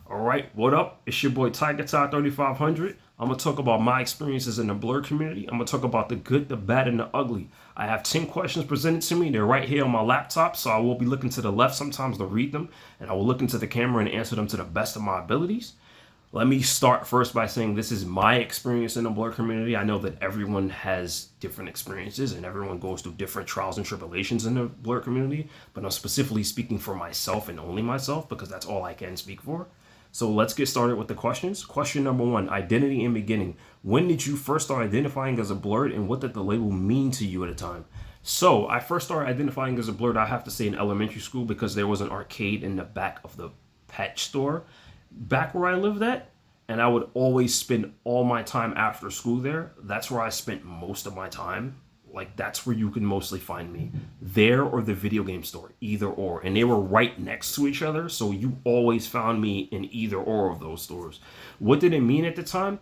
All right, what up? It's your boy Tiger Tie 3500. I'm gonna talk about my experiences in the Blerd community. I'm gonna talk about the good, the bad, and the ugly. I have 10 questions presented to me. They're right here on my laptop, so I will be looking to the left sometimes to read them, and I will look into the camera and answer them to the best of my abilities. Let me start first by saying this is my experience in the Blerd community. I know that everyone has different experiences and everyone goes through different trials and tribulations in the Blerd community, but I'm specifically speaking for myself and only myself because that's all I can speak for. So let's get started with the questions. Question number one, identity and beginning. When did you first start identifying as a Blerd and what did the label mean to you at the time? So I first started identifying as a Blerd, I have to say in elementary school because there was an arcade in the back of the pet store back where I lived at. And I would always spend all my time after school there. That's where I spent most of my time. Like, that's where you can mostly find me. There or the video game store, either or. And they were right next to each other, so you always found me in either or of those stores. What did it mean at the time?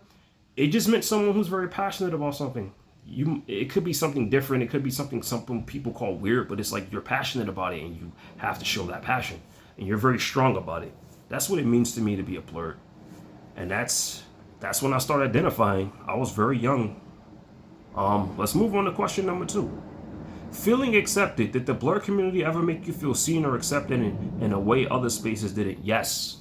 It just meant someone who's very passionate about something. It could be something different. It could be something people call weird, but it's like you're passionate about it and you have to show that passion. And you're very strong about it. That's what it means to me to be a Blerd. And that's when I started identifying. I was very young. Let's move on to question number two. Feeling accepted. Did the Blerd community ever make you feel seen or accepted in a way other spaces didn't? Yes.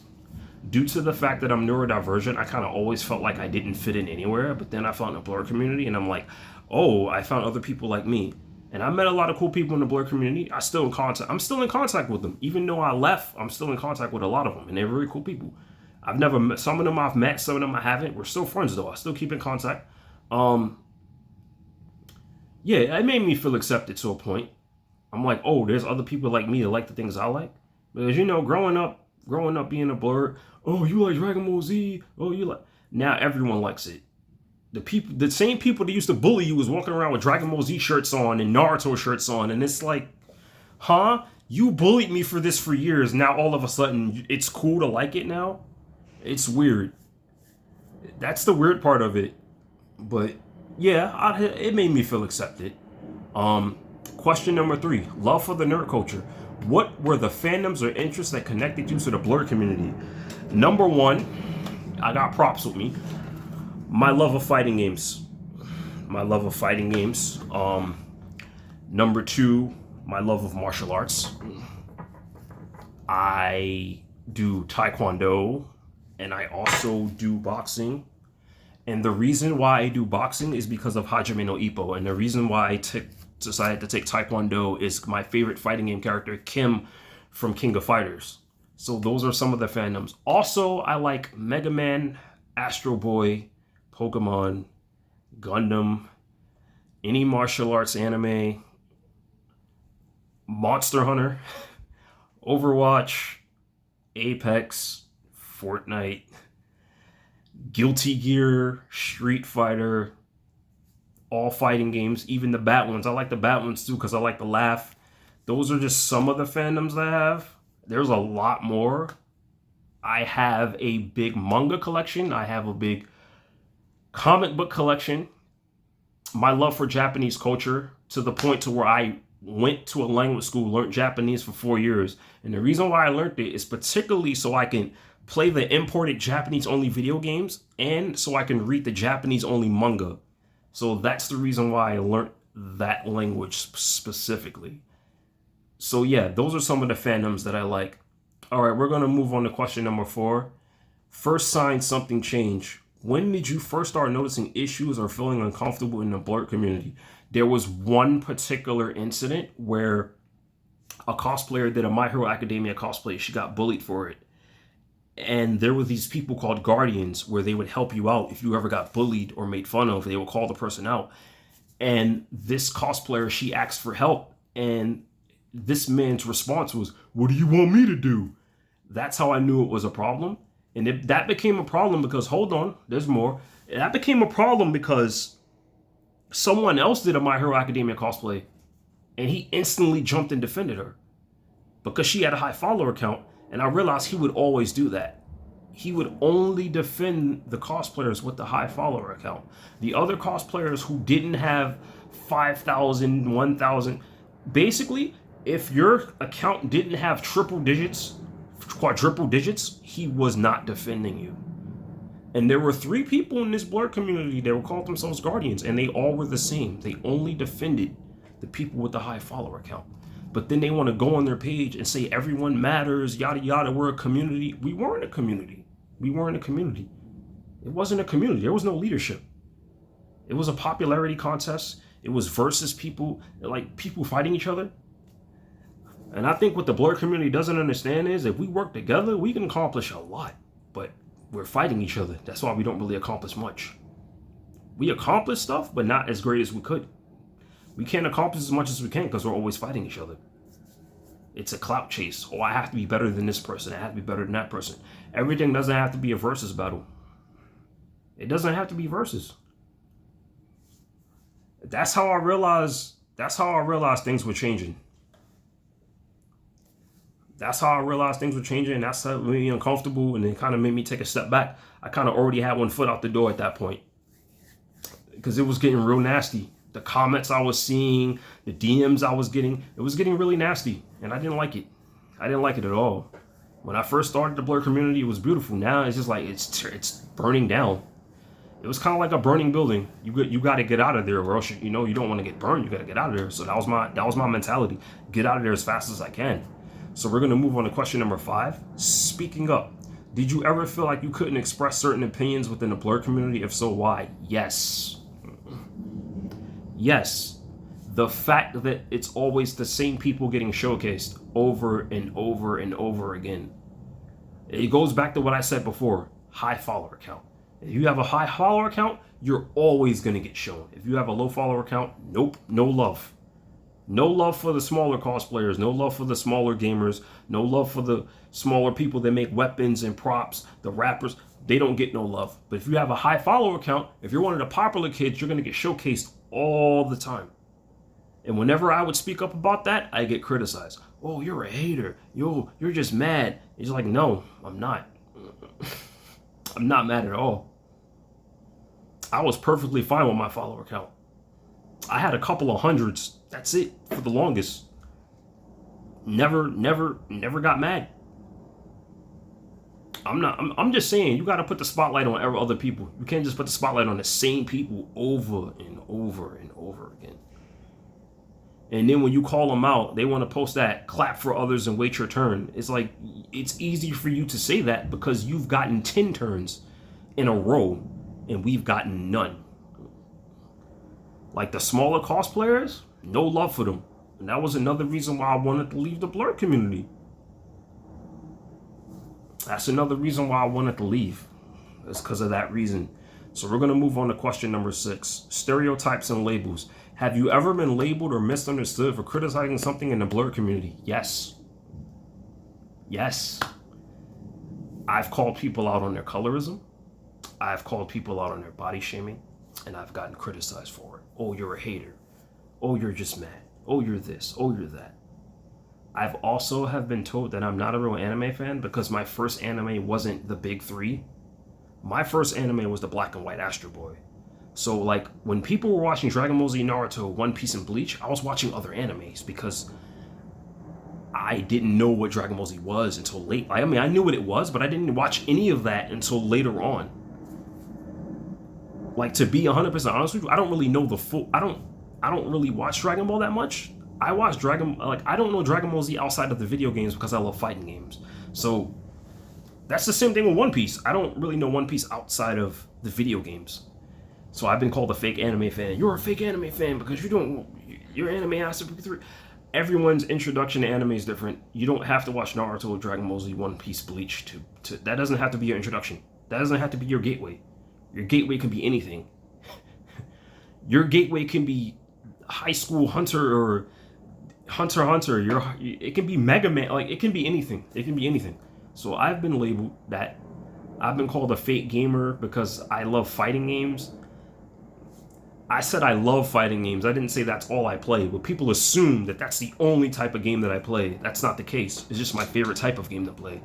Due to the fact that I'm neurodivergent, I kind of always felt like I didn't fit in anywhere. But then I found the Blerd community and I'm like, oh, I found other people like me. And I met a lot of cool people in the Blerd community. I'm still in contact with them. Even though I left, I'm still in contact with a lot of them. And they're very cool people. I've never met, some of them I've met, some of them I haven't. We're still friends though. I still keep in contact. Yeah, it made me feel accepted to a point. I'm like, oh, there's other people like me that like the things I like. Because growing up being a Blerd, oh, you like Dragon Ball Z, oh, you like, now everyone likes it. The same people that used to bully you was walking around with Dragon Ball Z shirts on and Naruto shirts on, and it's like, huh? You bullied me for this for years. Now all of a sudden it's cool to like it now. It's weird. That's the weird part of it. But yeah, it made me feel accepted. Question number three, love for the nerd culture. What were the fandoms or interests that connected you to the Blerd community? Number one, I got props with me. My love of fighting games. Number two, my love of martial arts. I do Taekwondo and I also do boxing. And the reason why I do boxing is because of Hajime no Ippo. And the reason why I decided to take Taekwondo is my favorite fighting game character, Kim from King of Fighters. So those are some of the fandoms. Also, I like Mega Man, Astro Boy, Pokemon, Gundam, any martial arts anime, Monster Hunter, Overwatch, Apex, Fortnite, Guilty Gear, Street Fighter, all fighting games, even the Bat ones. I like the Bat ones too because I like to laugh. Those are just some of the fandoms that I have. There's a lot more. I have a big manga collection. I have a big comic book collection. My love for Japanese culture to the point to where I went to a language school, learned Japanese for 4 years. And the reason why I learned it is particularly so I can play the imported Japanese-only video games and so I can read the Japanese-only manga. So that's the reason why I learned that language specifically. So yeah, those are some of the fandoms that I like. All right, we're going to move on to question number 4. First sign something changed. When did you first start noticing issues or feeling uncomfortable in the Blerd community? There was one particular incident where a cosplayer did a My Hero Academia cosplay. She got bullied for it. And there were these people called guardians where they would help you out if you ever got bullied or made fun of. They would call the person out. And this cosplayer, she asked for help. And this man's response was, "What do you want me to do?" That's how I knew it was a problem. And that became a problem because, hold on, there's more. That became a problem because someone else did a My Hero Academia cosplay. And he instantly jumped and defended her because she had a high follower count. And I realized he would always do that. He would only defend the cosplayers with the high follower account. The other cosplayers who didn't have 5,000, 1,000, basically, if your account didn't have triple digits quadruple digits, he was not defending you. And there were 3 people in this Blerd community that were called themselves Guardians, and they all were the same. They only defended the people with the high follower count. But then they want to go on their page and say everyone matters, yada yada, we're a community. We weren't a community. We weren't a community. It wasn't a community. There was no leadership. It was a popularity contest. It was versus people, like people fighting each other. And I think what the Blerd community doesn't understand is if we work together, we can accomplish a lot. But we're fighting each other. That's why we don't really accomplish much. We accomplish stuff, but not as great as we could. We can't accomplish as much as we can because we're always fighting each other. It's a clout chase. Oh, I have to be better than this person. I have to be better than that person. Everything doesn't have to be a versus battle. It doesn't have to be versus. That's how I realized things were changing. That's how I realized things were changing, and that's how made me uncomfortable, and it kind of made me take a step back. I kind of already had one foot out the door at that point because it was getting real nasty. The comments I was seeing, the DMs I was getting, it was getting really nasty, and I didn't like it. I didn't like it at all. When I first started the Blerd community, it was beautiful. Now it's just like it's burning down. It was kind of like a burning building. You got to get out of there, or else you don't want to get burned. You got to get out of there. So that was my mentality. Get out of there as fast as I can. So we're gonna move on to question number 5. Speaking up. Did you ever feel like you couldn't express certain opinions within the Blerd community? If so, why? Yes. Yes. The fact that it's always the same people getting showcased over and over and over again. It goes back to what I said before. High follower count. If you have a high follower count, you're always going to get shown. If you have a low follower count, nope, no love. No love for the smaller cosplayers, no love for the smaller gamers, no love for the smaller people that make weapons and props, the rappers. They don't get no love. But if you have a high follower count, if you're one of the popular kids, you're going to get showcased all the time. And whenever I would speak up about that, I get criticized. Oh, you're a hater. Yo, you're just mad. It's like, no, I'm not. I'm not mad at all. I was perfectly fine with my follower count. I had a couple of hundreds. That's it for the longest. Never got mad. I'm just saying, you got to put the spotlight on other people. You can't just put the spotlight on the same people over and over and over again. And then when you call them out, they want to post that clap for others and wait your turn. It's like, it's easy for you to say that because you've gotten 10 turns in a row and we've gotten none. Like the smaller cosplayers, no love for them. And that was another reason why I wanted to leave the Blerd community. That's another reason why I wanted to leave. It's because of that reason. So we're going to move on to question number 6. Stereotypes and labels. Have you ever been labeled or misunderstood for criticizing something in the Blerd community? Yes. Yes. I've called people out on their colorism. I've called people out on their body shaming. And I've gotten criticized for it. Oh, you're a hater. Oh, you're just mad. Oh, you're this. Oh, you're that. I've also have been told that I'm not a real anime fan because my first anime wasn't the big 3. My first anime was the black and white Astro Boy. So like when people were watching Dragon Ball Z, Naruto, One Piece, and Bleach, I was watching other animes because I didn't know what Dragon Ball Z was until late. I mean, I knew what it was, but I didn't watch any of that until later on. Like, to be 100% honest with you, I don't really know the full. I don't really watch Dragon Ball that much. I watch I don't know Dragon Ball Z outside of the video games because I love fighting games. So that's the same thing with One Piece. I don't really know One Piece outside of the video games. So I've been called a fake anime fan. You're a fake anime fan because your anime has to be 3. Everyone's introduction to anime is different. You don't have to watch Naruto, Dragon Ball Z, One Piece, Bleach to that doesn't have to be your introduction. That doesn't have to be your gateway. Your gateway can be anything. Your gateway can be High School Hunter or Hunter x Hunter. It can be Mega Man. Like, it can be anything. It can be anything. So I've been labeled that. I've been called a fake gamer because I love fighting games. I said I love fighting games. I didn't say that's all I play. But people assume that that's the only type of game that I play. That's not the case. It's just my favorite type of game to play.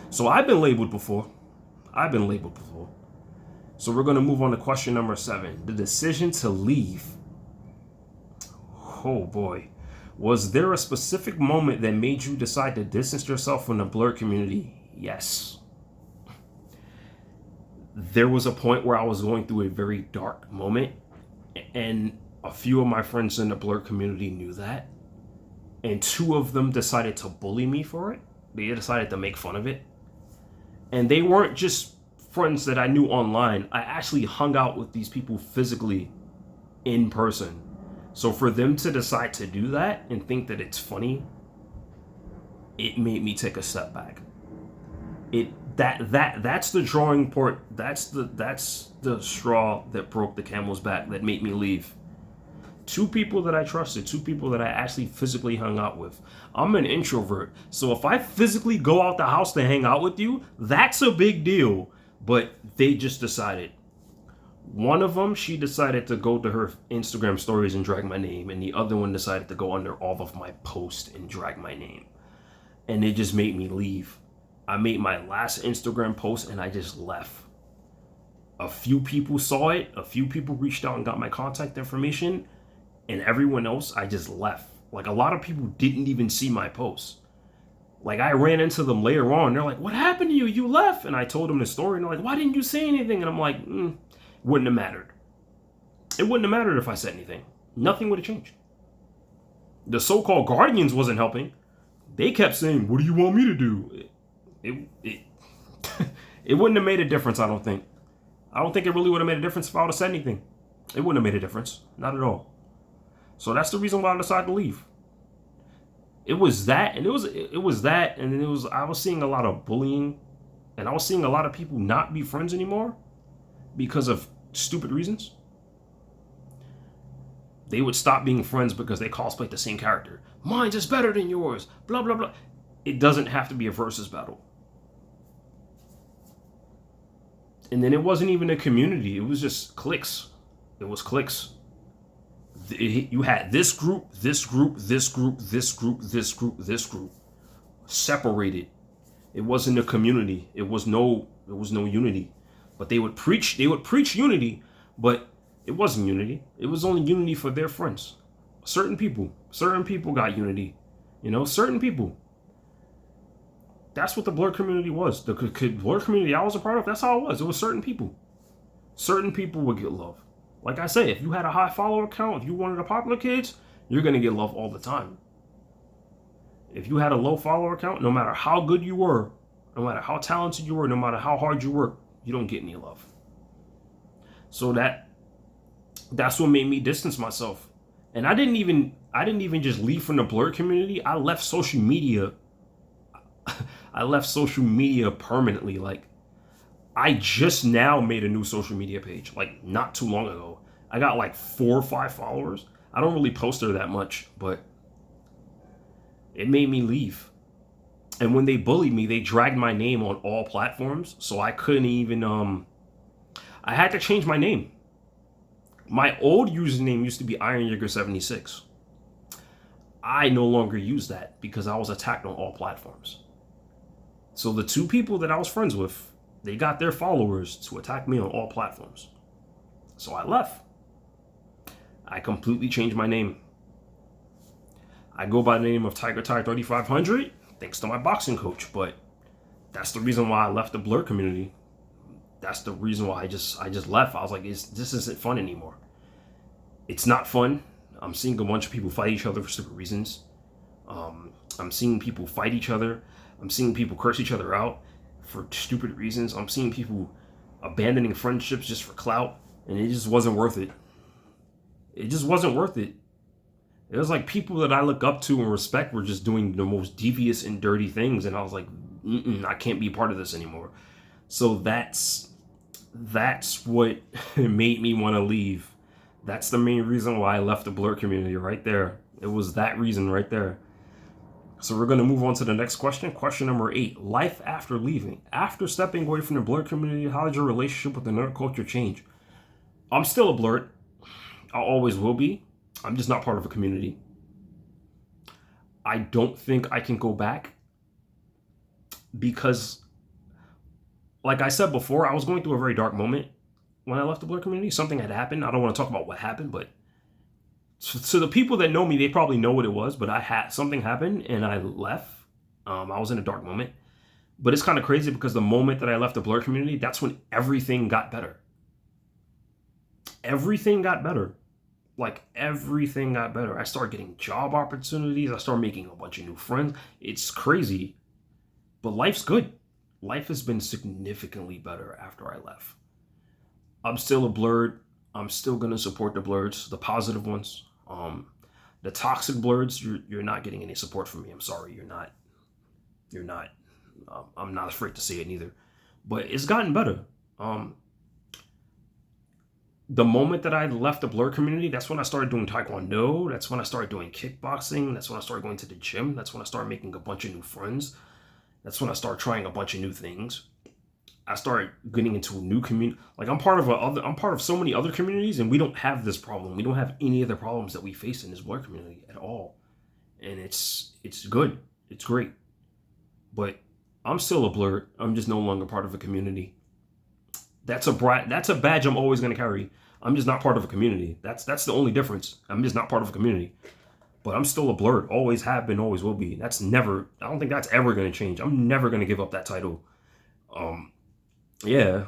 So I've been labeled before. So we're going to move on to question number 7. The decision to leave. Oh boy. Was there a specific moment that made you decide to distance yourself from the Blerd community? Yes. There was a point where I was going through a very dark moment, and a few of my friends in the Blerd community knew that, and two of them decided to bully me for it. They decided to make fun of it, and they weren't just friends that I knew online. I actually hung out with these people physically in person. So for them to decide to do that and think that it's funny, it made me take a step back. That's the drawing part. That's the straw that broke the camel's back, that made me leave. Two people that I trusted, two people that I actually physically hung out with. I'm an introvert, so if I physically go out the house to hang out with you, that's a big deal. But they just decided. One of them, she decided to go to her Instagram stories and drag my name, and the other one decided to go under all of my posts and drag my name. And it just made me leave. I made my last Instagram post and I just left. A few people saw it, a few people reached out and got my contact information, and everyone else, I just left. Like, a lot of people didn't even see my posts. Like, I ran into them later on. They're like, what happened to you? You left. And I told them the story, and they're like, why didn't you say anything? And I'm like, wouldn't have mattered. It wouldn't have mattered if I said anything. Nothing would have changed. The so-called guardians wasn't helping. They kept saying, what do you want me to do? It wouldn't have made a difference, I don't think. I don't think it really would have made a difference if I would have said anything. It wouldn't have made a difference. Not at all. So that's the reason why I decided to leave. It was that, and it was that, and then I was seeing a lot of bullying, and I was seeing a lot of people not be friends anymore because of stupid reasons. They would stop being friends because they cosplayed the same character. Mine's is better than yours. Blah, blah, blah. It doesn't have to be a versus battle. And then it wasn't even a community. It was just cliques. It was cliques. You had this group, this group, this group, this group, this group, this group. Separated. It wasn't a community. It was no unity. But they would preach unity, but it wasn't unity. It was only unity for their friends. Certain people got unity. You know, certain people. That's what the Blerd community was. The Blerd community I was a part of, that's how it was. It was certain people. Certain people would get love. Like I say, if you had a high follower count, if you wanted the popular kids, you're going to get love all the time. If you had a low follower count, no matter how good you were, no matter how talented you were, no matter how hard you worked, you don't get any love. So that's what made me distance myself. And I didn't even just leave from the Blerd community. I left social media. I left social media permanently. Like, I just now made a new social media page, like not too long ago. I got like 4 or 5 followers. I don't really post there that much, but it made me leave. And when they bullied me, they dragged my name on all platforms, so I couldn't even, I had to change my name. My old username used to be IronYager76. I no longer use that because I was attacked on all platforms. So the two people that I was friends with, they got their followers to attack me on all platforms. So I left. I completely changed my name. I go by the name of Tiger Tie 3500, thanks to my boxing coach, but that's the reason why I left the Blerd community. That's the reason why I just left. I was like, this isn't fun anymore. It's not fun. I'm seeing a bunch of people fight each other for stupid reasons. I'm seeing people fight each other. I'm seeing people curse each other out for stupid reasons. I'm seeing people abandoning friendships just for clout, and it just wasn't worth it. It just wasn't worth it. It was like people that I look up to and respect were just doing the most devious and dirty things, and I was like, I can't be part of this anymore. So that's what made me want to leave. That's the main reason why I left the Blerd community right there. It was that reason right there. So we're going to move on to the next question. Question number 8. Life after leaving. After stepping away from the Blerd community, how did your relationship with the nerd culture change? I'm still a Blerd. I always will be. I'm just not part of a community. I don't think I can go back because, like I said before, I was going through a very dark moment when I left the Blerd community. Something had happened. I don't want to talk about what happened, but So the people that know me, they probably know what it was, but I had something happened and I left. I was in a dark moment. But it's kind of crazy because the moment that I left the Blerd community, that's when everything got better. Everything got better. Like, everything got better. I started getting job opportunities. I started making a bunch of new friends. It's crazy. But life's good. Life has been significantly better after I left. I'm still a Blerd. I'm still going to support the Blerds, the positive ones. The toxic Blerds, you're not getting any support from me. I'm sorry, you're not. You're not. I'm not afraid to say it neither. But it's gotten better. The moment that I left the Blerd community, that's when I started doing Taekwondo. That's when I started doing kickboxing. That's when I started going to the gym. That's when I started making a bunch of new friends. That's when I started trying a bunch of new things. I started getting into a new community. Like, I'm part of so many other communities, and we don't have this problem. We don't have any of the problems that we face in this Blerd community at all. And it's good. It's great. But I'm still a Blerd. I'm just no longer part of a community. That's a badge I'm always going to carry. I'm just not part of a community. That's the only difference. I'm just not part of a community. But I'm still a Blerd. Always have been, always will be. I don't think that's ever going to change. I'm never going to give up that title. Yeah.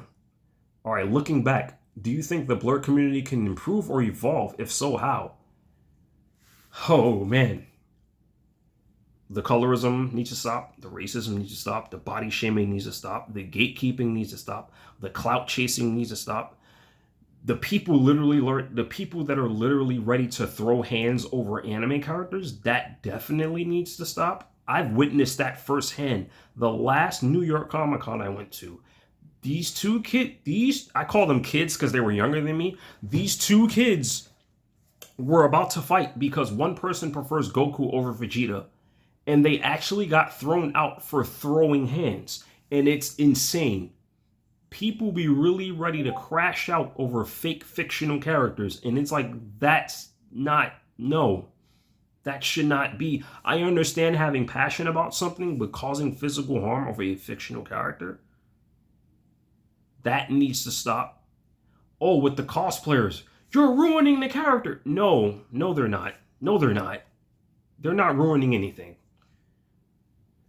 All right, looking back, do you think the Blerd community can improve or evolve? If so, how? Oh, man. The colorism needs to stop. The racism needs to stop. The body shaming needs to stop. The gatekeeping needs to stop. The clout chasing needs to stop. The people that are literally ready to throw hands over anime characters, that definitely needs to stop. I've witnessed that firsthand. The last New York Comic Con I went to, these two kids, I call them kids because they were younger than me. These two kids were about to fight because one person prefers Goku over Vegeta. And they actually got thrown out for throwing hands. And it's insane. People be really ready to crash out over fake fictional characters. And it's like, that should not be. I understand having passion about something, but causing physical harm over a fictional character, that needs to stop. Oh, with the cosplayers, you're ruining the character. No, they're not. No, they're not. They're not ruining anything.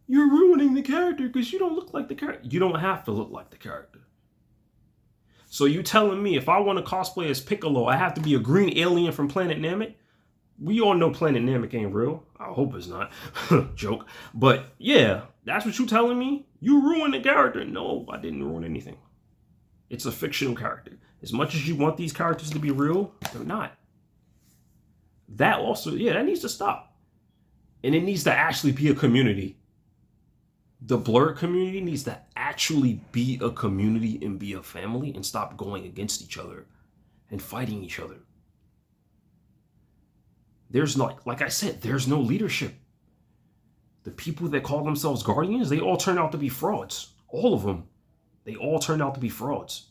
You're ruining the character because you don't look like the character. You don't have to look like the character. So you telling me if I want to cosplay as Piccolo, I have to be a green alien from Planet Namek? We all know Planet Namek ain't real. I hope it's not. Joke. But yeah, that's what you telling me? You ruined the character. No, I didn't ruin anything. It's a fictional character. As much as you want these characters to be real, they're not. That also, that needs to stop. And it needs to actually be a community. The Blerd community needs to actually be a community and be a family and stop going against each other and fighting each other. There's not, like I said, there's no leadership. The people that call themselves guardians, they all turn out to be frauds. All of them. They all turned out to be frauds.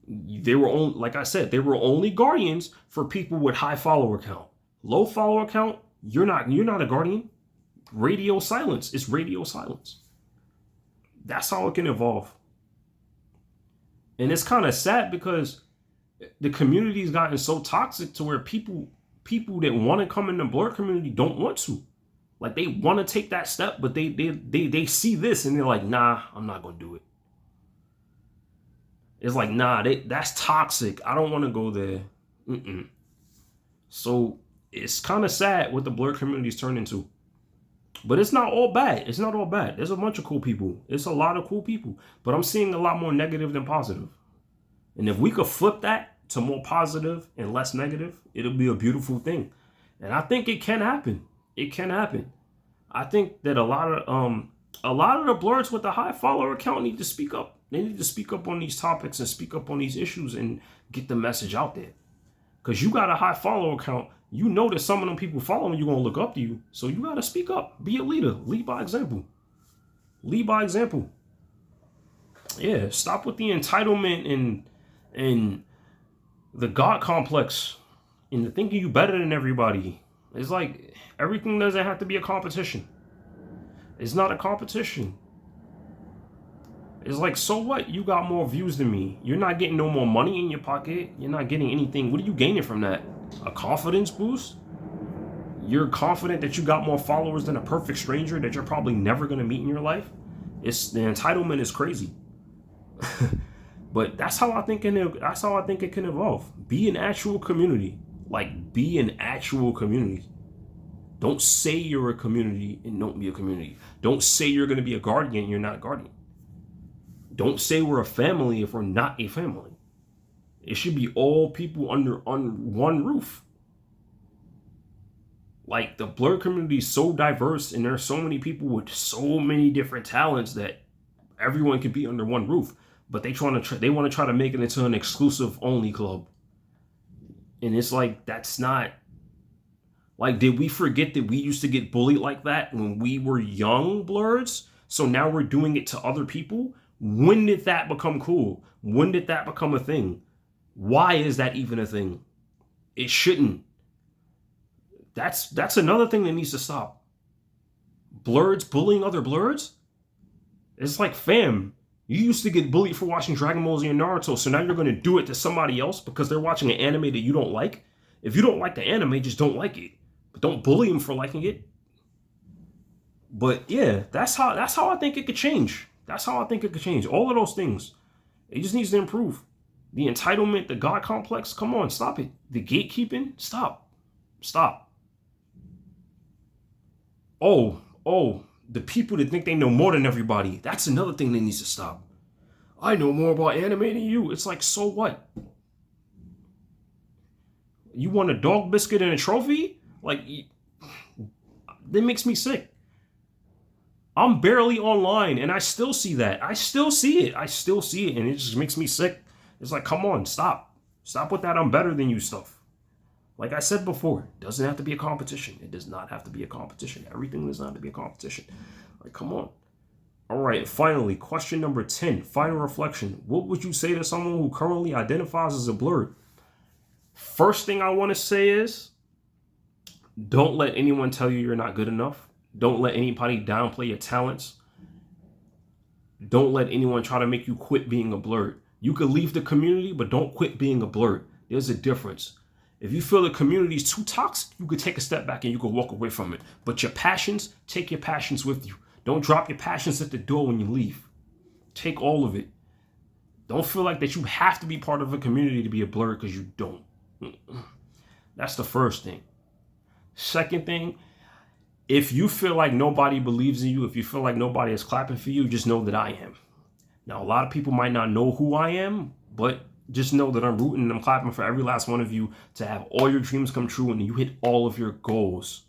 They were only, like I said, they were only guardians for people with high follower count. Low follower count, you're not a guardian. Radio silence. It's radio silence. That's how it can evolve. And it's kind of sad because the community's gotten so toxic to where people that want to come in the Blerd community don't want to. Like, they want to take that step, but they see this and they're like, nah, I'm not going to do it. It's like, nah, that's toxic. I don't want to go there. So it's kind of sad what the Blerd community's turned into. But it's not all bad. It's not all bad. There's a bunch of cool people. It's a lot of cool people. But I'm seeing a lot more negative than positive. And if we could flip that to more positive and less negative, it'll be a beautiful thing. And I think it can happen. It can happen. I think that a lot of the Blerds with the high follower count need to speak up. They need to speak up on these topics and speak up on these issues and get the message out there. Because you got a high follower count. You know that some of them people following you going to look up to you. So you got to speak up. Be a leader. Lead by example. Lead by example. Yeah, stop with the entitlement and the God complex and the thinking you better than everybody. It's like everything doesn't have to be a competition. It's not a competition. It's like, so what? You got more views than me. You're not getting no more money in your pocket. You're not getting anything. What are you gaining from that? A confidence boost? You're confident that you got more followers than a perfect stranger that you're probably never gonna meet in your life? It's the entitlement is crazy. But that's how I think it can evolve. Be an actual community. Like, be an actual community. Don't say you're a community and don't be a community. Don't say you're gonna be a guardian and you're not a guardian. Don't say we're a family if we're not a family. It should be all people on one roof. Like, the Blerd community is so diverse and there are so many people with so many different talents that everyone can be under one roof. But they want to try to make it into an exclusive only club. And it's like, that's not, like, did we forget that we used to get bullied like that when we were young Blerds? So now we're doing it to other people? When did that become cool? When did that become a thing? Why is that even a thing? It shouldn't. That's another thing that needs to stop. Blerds bullying other Blerds? It's like, fam, you used to get bullied for watching Dragon Ball Z and Naruto, so now you're going to do it to somebody else because they're watching an anime that you don't like? If you don't like the anime, just don't like it. But don't bully them for liking it. But yeah, that's how I think it could change. That's how I think it could change. All of those things. It just needs to improve. The entitlement, the God complex, come on, stop it. The gatekeeping, stop. Stop. Oh, the people that think they know more than everybody. That's another thing that needs to stop. I know more about anime than you. It's like, so what? You want a dog biscuit and a trophy? Like, that makes me sick. I'm barely online and I still see that. I still see it. And it just makes me sick. It's like, come on, stop. Stop with that I'm better than you stuff. Like I said before, it doesn't have to be a competition. It does not have to be a competition. Everything does not have to be a competition. Like, come on. All right, finally, question number 10, final reflection. What would you say to someone who currently identifies as a Blerd? First thing I want to say is, don't let anyone tell you you're not good enough. Don't let anybody downplay your talents. Don't let anyone try to make you quit being a Blerd. You could leave the community, but don't quit being a Blerd. There's a difference. If you feel the community is too toxic, you could take a step back and you could walk away from it. But your passions, take your passions with you. Don't drop your passions at the door when you leave. Take all of it. Don't feel like that you have to be part of a community to be a Blerd, because you don't. That's the first thing. Second thing, if you feel like nobody believes in you, if you feel like nobody is clapping for you, just know that I am. Now, a lot of people might not know who I am, but just know that I'm rooting and I'm clapping for every last one of you to have all your dreams come true and you hit all of your goals.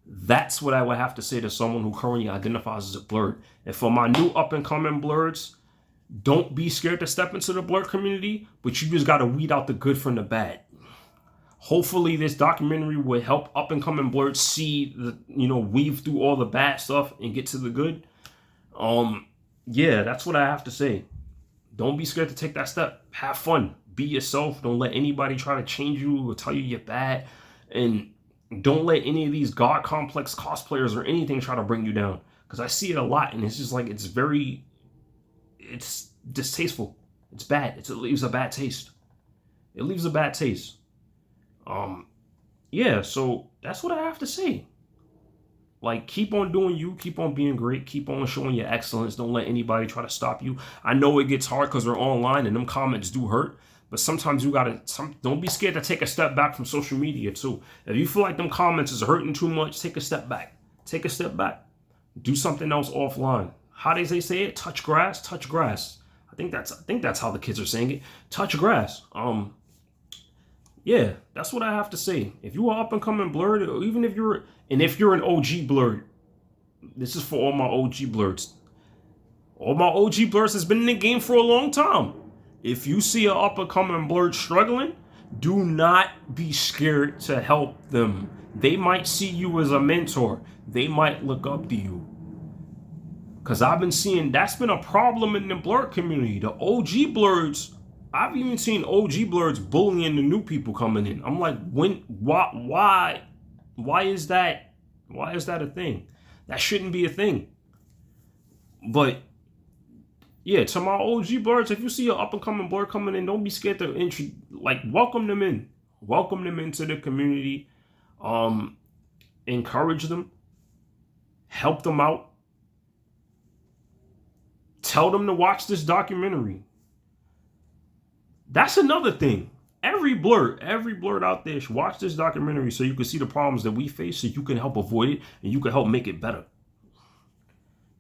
That's what I would have to say to someone who currently identifies as a Blerd. And for my new up-and-coming Blerds, don't be scared to step into the Blerd community, but you just got to weed out the good from the bad. Hopefully this documentary will help up-and-coming Blerds see, weave through all the bad stuff and get to the good. Yeah, that's what I have to say. Don't be scared to take that step. Have fun. Be yourself. Don't let anybody try to change you or tell you you're bad. And don't let any of these God complex cosplayers or anything try to bring you down. Because I see it a lot and it's just like, it's distasteful. It's bad. It leaves a bad taste. It leaves a bad taste. Yeah, so that's what I have to say. Like, keep on doing you, keep on being great, keep on showing your excellence. Don't let anybody try to stop you. I know it gets hard because we're online and them comments do hurt, but sometimes you don't be scared to take a step back from social media too. If you feel like them comments is hurting too much, take a step back. Take a step back. Do something else offline. How do they say it? Touch grass, touch grass. I think that's how the kids are saying it. Touch grass. Yeah, that's what I have to say. If you are up and coming Blerd, or even if you're an OG Blerd, this is for all my OG Blerds. All my OG Blerds has been in the game for a long time. If you see an up and coming Blerd struggling, do not be scared to help them. They might see you as a mentor. They might look up to you. Because I've been seeing that's been a problem in the Blerd community. The OG Blerds, I've even seen OG Blerds bullying the new people coming in. I'm like, why is that? Why is that a thing? That shouldn't be a thing. But yeah, to my OG Blerds, if you see an up and coming Blerd coming in, don't be scared to welcome them in. Welcome them into the community. Encourage them. Help them out. Tell them to watch this documentary. That's another thing. Every Blerd out there, watch this documentary so you can see the problems that we face, so you can help avoid it and you can help make it better.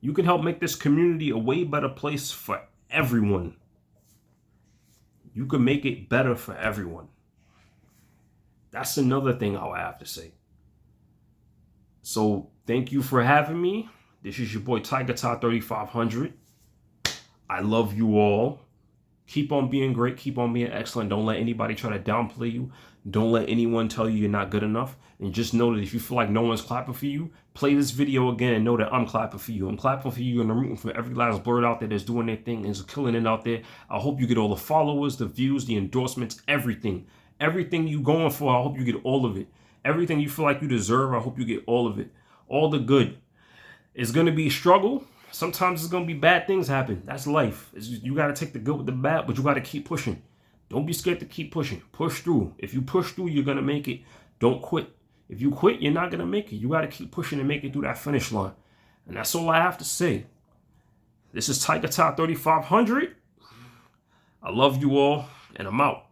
You can help make this community a way better place for everyone. You can make it better for everyone. That's another thing I would have to say. So thank you for having me. This is your boy Tiger Top 3500. I love you all. Keep on being great. Keep on being excellent. Don't let anybody try to downplay you. Don't let anyone tell you you're not good enough. And just know that if you feel like no one's clapping for you, play this video again and know that I'm clapping for you. I'm clapping for you and I'm rooting for every last Blerd out there that's doing their thing and is killing it out there. I hope you get all the followers, the views, the endorsements, everything. Everything you going for, I hope you get all of it. Everything you feel like you deserve, I hope you get all of it. All the good. It's going to be a struggle. Sometimes it's going to be bad things happen. That's life. You got to take the good with the bad, but you got to keep pushing. Don't be scared to keep pushing. Push through. If you push through, you're going to make it. Don't quit. If you quit, you're not going to make it. You got to keep pushing and make it through that finish line. And that's all I have to say. This is Tiger Top 3500. I love you all, and I'm out.